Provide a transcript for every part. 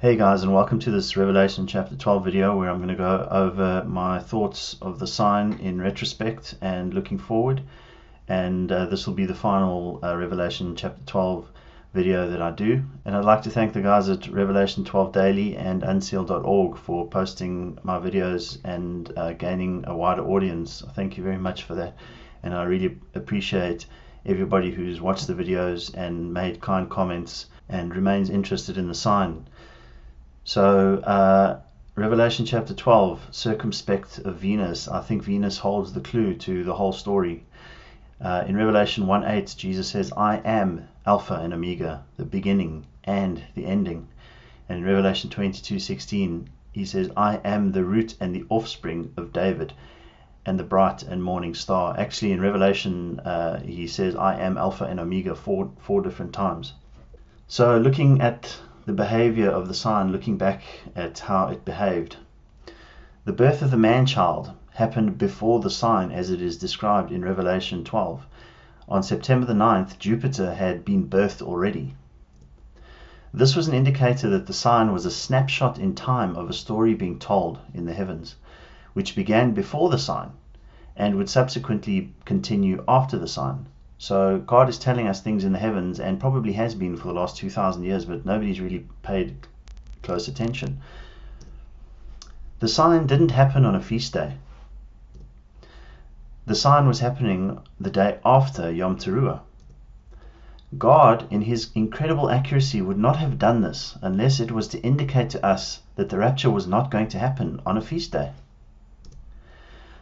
Hey guys, and welcome to this Revelation chapter 12 video where I'm going to go over my thoughts of the sign in retrospect and looking forward. And this will be the final Revelation chapter 12 video that I do. And I'd like to thank the guys at Revelation 12 Daily and unsealed.org for posting my videos and gaining a wider audience. Thank you very much for that. And I really appreciate everybody who's watched the videos and made kind comments and remains interested in the sign. So Revelation chapter 12, Circumspect of Venus. I think Venus holds the clue to the whole story. In Revelation 1:8, Jesus says, I am Alpha and Omega, the beginning and the ending. And in Revelation 22:16, he says, I am the root and the offspring of David and the bright and morning star. Actually, in Revelation, he says, I am Alpha and Omega four different times. So looking at the behavior of the sign, looking back at how it behaved. The birth of the man-child happened before the sign as it is described in Revelation 12. On September the 9th, Jupiter had been birthed already. This was an indicator that the sign was a snapshot in time of a story being told in the heavens, which began before the sign and would subsequently continue after the sign. So God is telling us things in the heavens, and probably has been for the last 2,000 years, but nobody's really paid close attention. The sign didn't happen on a feast day. The sign was happening the day after Yom Teruah. God, in his incredible accuracy, would not have done this unless it was to indicate to us that the rapture was not going to happen on a feast day.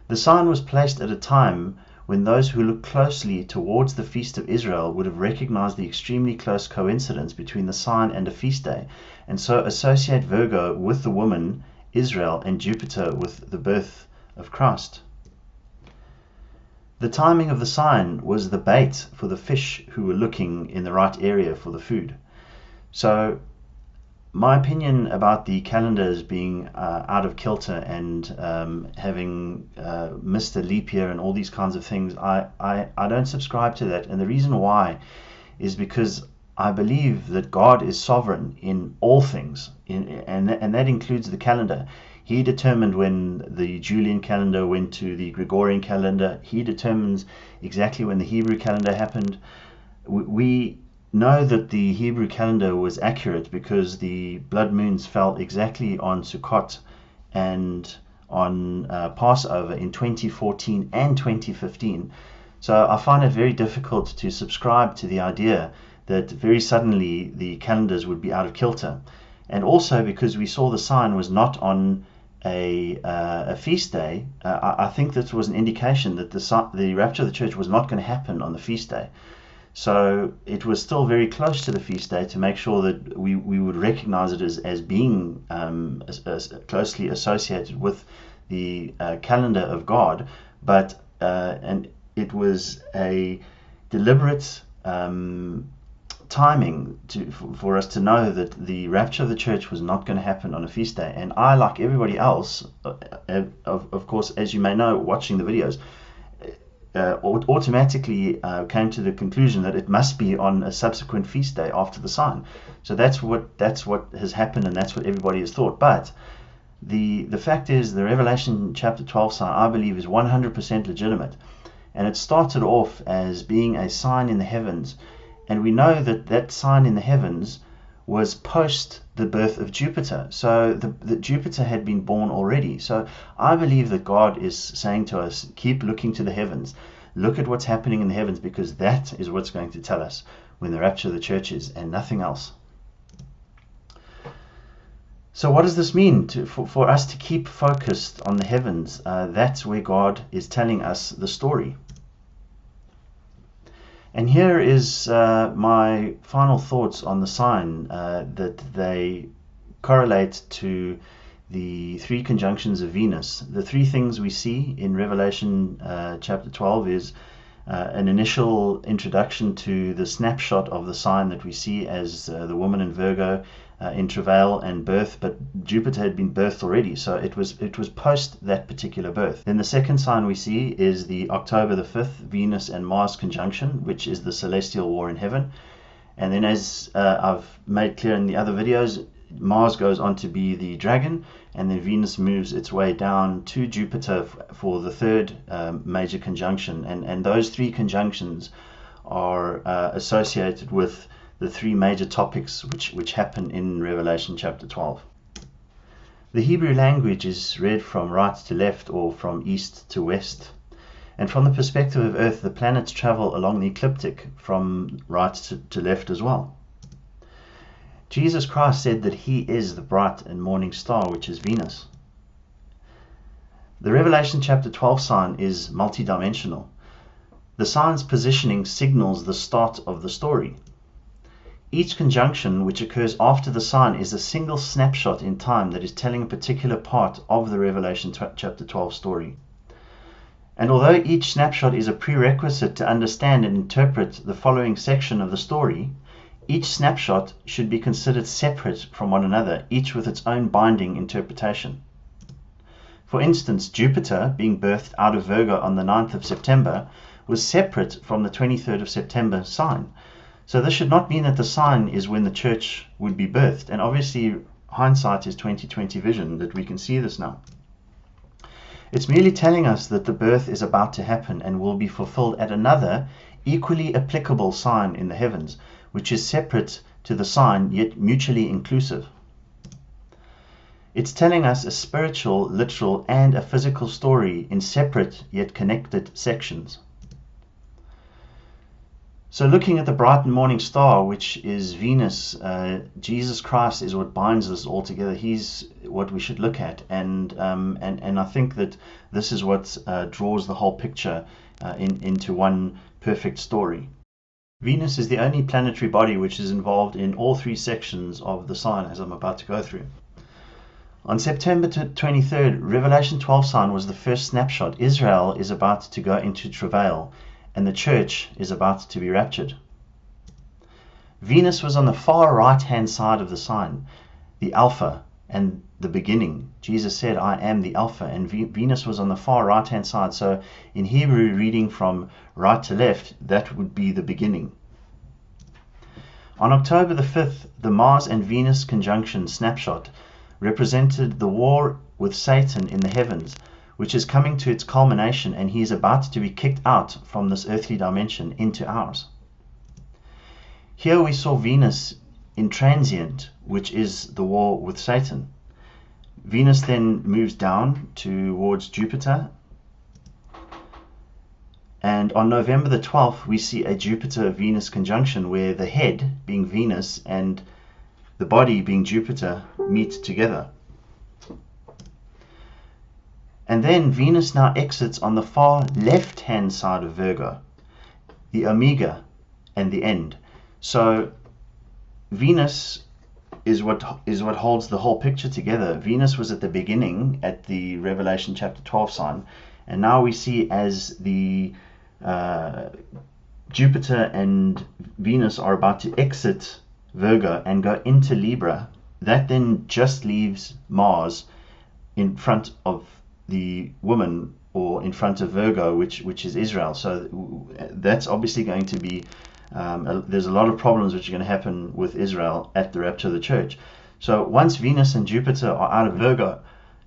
The sign was placed at a time when those who look closely towards the feast of Israel would have recognized the extremely close coincidence between the sign and a feast day, and so associate Virgo with the woman Israel and Jupiter with the birth of Christ. The timing of the sign was the bait for the fish who were looking in the right area for the food. So my opinion about the calendars being out of kilter and having missed a leap year and all these kinds of things, I don't subscribe to that. And the reason why is because I believe that God is sovereign in all things, and that includes the calendar. He determined when the Julian calendar went to the Gregorian calendar. He determines exactly when the Hebrew calendar happened. We know that the Hebrew calendar was accurate because the blood moons fell exactly on Sukkot and on Passover in 2014 and 2015. So I find it very difficult to subscribe to the idea that very suddenly the calendars would be out of kilter. And also because we saw the sign was not on a feast day, I think this was an indication that the rapture of the church was not going to happen on the feast day. So it was still very close to the feast day to make sure that we would recognize it as being as closely associated with the calendar of God. But and it was a deliberate timing for us to know that the rapture of the church was not going to happen on a feast day. And I, like everybody else, of course, as you may know, watching the videos, automatically came to the conclusion that it must be on a subsequent feast day after the sign. So that's what has happened, and that's what everybody has thought. But the fact is, the Revelation chapter 12 sign, I believe, is 100% legitimate, and it started off as being a sign in the heavens, and we know that that sign in the heavens was post the birth of Jupiter. So the Jupiter had been born already. So I believe that God is saying to us, keep looking to the heavens. Look at what's happening in the heavens, because that is what's going to tell us when the rapture of the church is, and nothing else. So what does this mean for us to keep focused on the heavens? That's where God is telling us the story. And here is my final thoughts on the sign, that they correlate to the three conjunctions of Venus. The three things we see in Revelation chapter 12 is an initial introduction to the snapshot of the sign that we see as the woman in Virgo in travail and birth, but Jupiter had been birthed already, so it was post that particular birth. Then the second sign we see is the October the 5th Venus and Mars conjunction, which is the celestial war in heaven. And then, as I've made clear in the other videos, Mars goes on to be the dragon, and then Venus moves its way down to Jupiter for the third major conjunction. And those three conjunctions are associated with the three major topics which happen in Revelation chapter 12. The Hebrew language is read from right to left or from east to west. And from the perspective of Earth, the planets travel along the ecliptic from right to left as well. Jesus Christ said that he is the bright and morning star, which is Venus. The Revelation chapter 12 sign is multidimensional. The sign's positioning signals the start of the story. Each conjunction which occurs after the sign is a single snapshot in time that is telling a particular part of the Revelation chapter 12 story. And although each snapshot is a prerequisite to understand and interpret the following section of the story, each snapshot should be considered separate from one another, each with its own binding interpretation. For instance, Jupiter, being birthed out of Virgo on the 9th of September, was separate from the 23rd of September sign. So this should not mean that the sign is when the church would be birthed. And obviously, hindsight is 20/20 vision, that we can see this now. It's merely telling us that the birth is about to happen and will be fulfilled at another, equally applicable sign in the heavens, which is separate to the sign, yet mutually inclusive. It's telling us a spiritual, literal, and a physical story in separate yet connected sections. So looking at the bright and morning star, which is Venus, Jesus Christ is what binds us all together. He's what we should look at. And I think that this is what draws the whole picture into one perfect story. Venus is the only planetary body which is involved in all three sections of the sign, as I'm about to go through. On September 23rd, Revelation 12 sign was the first snapshot. Israel is about to go into travail, and the church is about to be raptured. Venus was on the far right-hand side of the sign, the Alpha and the beginning. Jesus said, I am the Alpha, and Venus was on the far right-hand side. So in Hebrew, reading from right to left, that would be the beginning. On October the 5th, the Mars and Venus conjunction snapshot represented the war with Satan in the heavens, which is coming to its culmination, and he is about to be kicked out from this earthly dimension into ours. Here we saw Venus in transient, which is the war with Satan. Venus then moves down towards Jupiter, and on November the 12th we see a Jupiter-Venus conjunction where the head, being Venus, and the body, being Jupiter, meet together. And then Venus now exits on the far left-hand side of Virgo, the Omega and the end. So Venus is what holds the whole picture together. Venus was at the beginning at the Revelation chapter 12 sign, and now we see as the Jupiter and Venus are about to exit Virgo and go into Libra. That then just leaves Mars in front of the woman, or in front of Virgo, which is Israel. So that's obviously going to be there's a lot of problems which are going to happen with Israel at the rapture of the church. So once Venus and Jupiter are out of Virgo,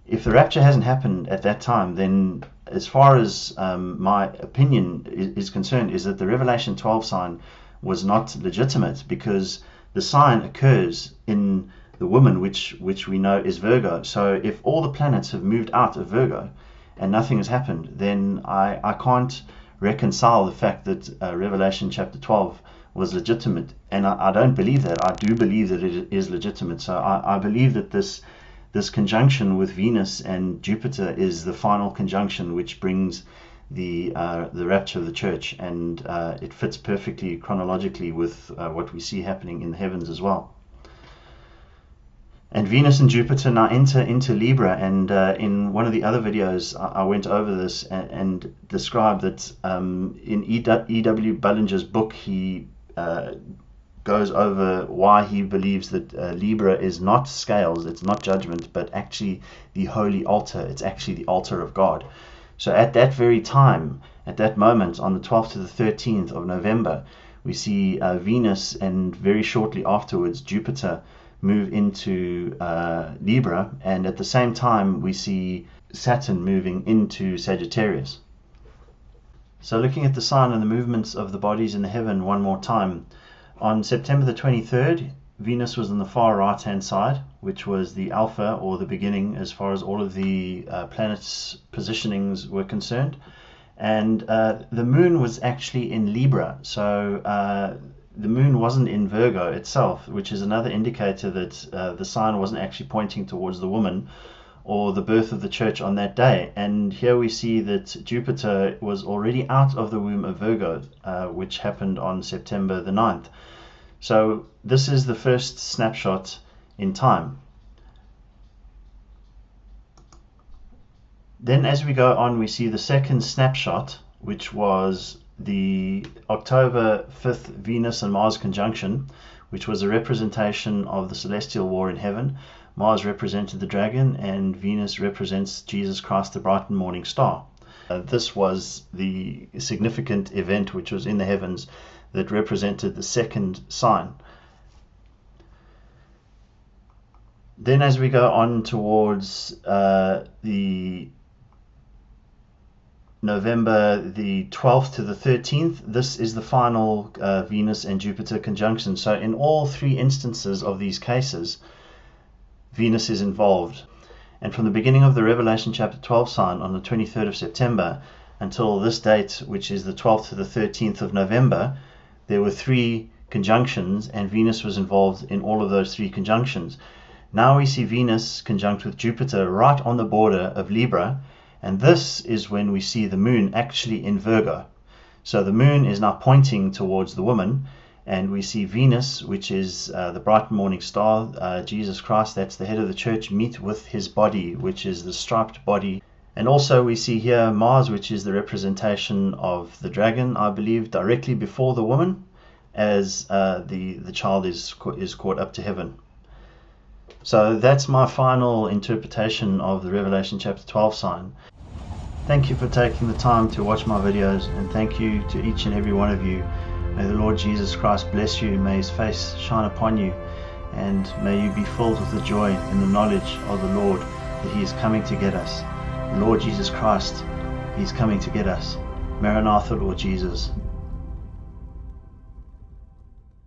if the rapture hasn't happened at that time, then as far as my opinion is concerned, is that the Revelation 12 sign was not legitimate, because the sign occurs in the woman, which we know is Virgo. So if all the planets have moved out of Virgo and nothing has happened, then I can't reconcile the fact that Revelation chapter 12 was legitimate. And I don't believe that. I do believe that it is legitimate. So I believe that this conjunction with Venus and Jupiter is the final conjunction which brings the rapture of the church, and it fits perfectly chronologically with what we see happening in the heavens as well. And Venus and Jupiter now enter into Libra, and in one of the other videos I went over this and described that in E.W. Bullinger's book he goes over why he believes that Libra is not scales, it's not judgment, but actually the holy altar. It's actually the altar of God. So at that very time, at that moment, on the 12th to the 13th of November, we see Venus, and very shortly afterwards Jupiter, move into Libra, and at the same time we see Saturn moving into Sagittarius. So looking at the sign and the movements of the bodies in the heaven one more time, on September the 23rd, Venus was on the far right hand side, which was the alpha, or the beginning, as far as all of the planets' positionings were concerned. And the moon was actually in Libra, so the moon wasn't in Virgo itself, which is another indicator that the sign wasn't actually pointing towards the woman or the birth of the church on that day. And here we see that Jupiter was already out of the womb of Virgo, which happened on September the 9th. So this is the first snapshot in time. Then as we go on, we see the second snapshot, which was the October 5th Venus and Mars conjunction, which was a representation of the celestial war in heaven. Mars represented the dragon, and Venus represents Jesus Christ, the bright and morning star. This was the significant event which was in the heavens that represented the second sign. Then as we go on towards the November the 12th to the 13th, this is the final Venus and Jupiter conjunction. So in all three instances of these cases, Venus is involved. And from the beginning of the Revelation chapter 12 sign on the 23rd of September until this date, which is the 12th to the 13th of November, there were three conjunctions, and Venus was involved in all of those three conjunctions. Now we see Venus conjunct with Jupiter right on the border of Libra, and this is when we see the moon actually in Virgo. So the moon is now pointing towards the woman, and we see Venus, which is the bright morning star, Jesus Christ, that's the head of the church, meet with his body, which is the striped body. And also we see here Mars, which is the representation of the dragon, I believe, directly before the woman, as the child is caught up to heaven. So that's my final interpretation of the Revelation chapter 12 sign. Thank you for taking the time to watch my videos, and thank you to each and every one of you. May the Lord Jesus Christ bless you, may his face shine upon you, and may you be filled with the joy and the knowledge of the Lord, that he is coming to get us. The Lord Jesus Christ, he is coming to get us. Maranatha, Lord Jesus.